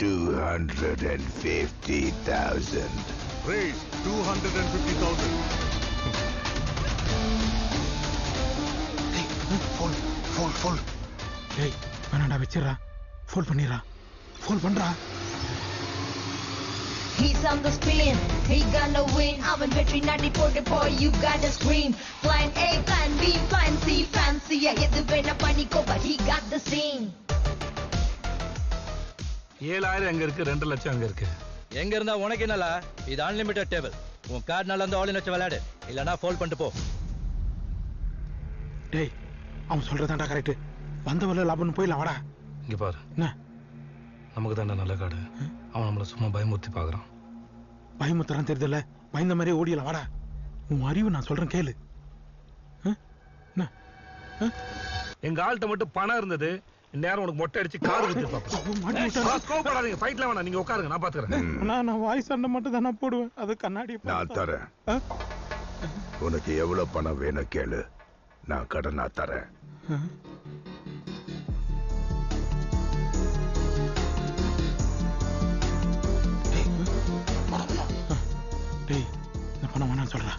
250,000. Raise 250,000. Fold. Hey, வேணாண்டா வச்சிரா. Fold பண்ணிரா. Fold பண்றா. He's on the spin, he gonna win. அவன் வெற்றி நாடி போட்டு boy, you gotta scream. Plan A, plan B, plan C, fancy. எது வேணா பண்ணிக்கோ, but he got the scene. 7,000 எங்க இருக்கு, 2 லட்சம் எங்க இருக்கு? எங்க இருந்தா உனக்கு என்னல? இது அன்லிமிட்டட் டேபிள். உன் கார்டு நல்லா இருந்தா ஆல் இன் வச்சு விளையாடு. இல்லனா ஃபோல்ட் பண்ணிட்டு போ. டேய், அவன் சொல்றதாண்டா கரெக்ட். வந்தவள லாபம்னு போயிடலாம் வாடா. இங்க பாரு. என்ன? நமக்கு தாண்டா நல்ல கார்டு. அவன் நம்மள சும்மா பயமுறுத்தி பாக்குறான். பயமுறுத்துறான் தெரியுதுல்ல? பயந்த மாதிரியே ஓடிடலாம் வாடா. உன் அறிவு நான் சொல்றேன் கேளு. எங்க ஆள்கிட்ட மட்டும் பணம் இருந்தது. நேரம் உனக்கு மொட்டை அடிச்சு கார் கோபப்படாதீங்க. ஃபைட்ல வேணாம், நீங்க உட்காருங்க, நான் பாத்துக்கிறேன். நான் வாய்ஸ் அண்ணன் மட்டும் தானே போடுவேன். அது கண்ணாடி நான் தரேன். உனக்கு எவ்வளவு பணம் வேணும் கேளு, நான் கடனா தரேன். டேய், இந்த பணம் வேணாம் சொல்றா.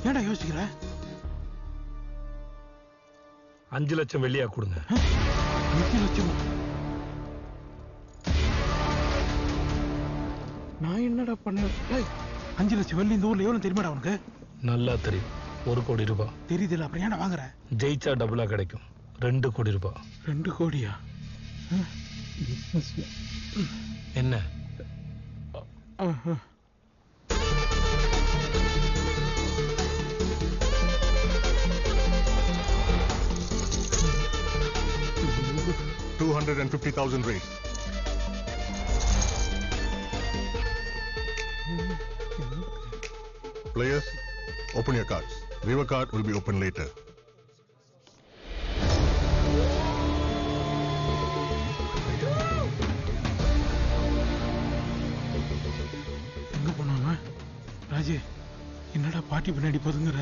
ஏன்டா யோசிக்கிற? 5 லட்சம் வெள்ளியா கொடுங்க. 5 லட்சம்? நான் என்னடா பண்ணேன்? 5 லட்சம் வெள்ளி இந்த ஊர்ல எவ்வளவு தெரியுமாடா உனக்கு? நல்லா தெரியும். 1 கோடி ரூபாய். தெரியுதுல்ல, அப்புறம் ஏன்டா வாங்குற? ஜெயிச்சா டபுளா கிடைக்கும். 2 கோடி ரூபாய். 2 கோடியா? என்ன? $250,000 raised. Players, open your cards. River card will be opened later. எங்க போனாங்க? ராஜே, என்னடா பாட்டி பின்னாடி போதுங்கிற?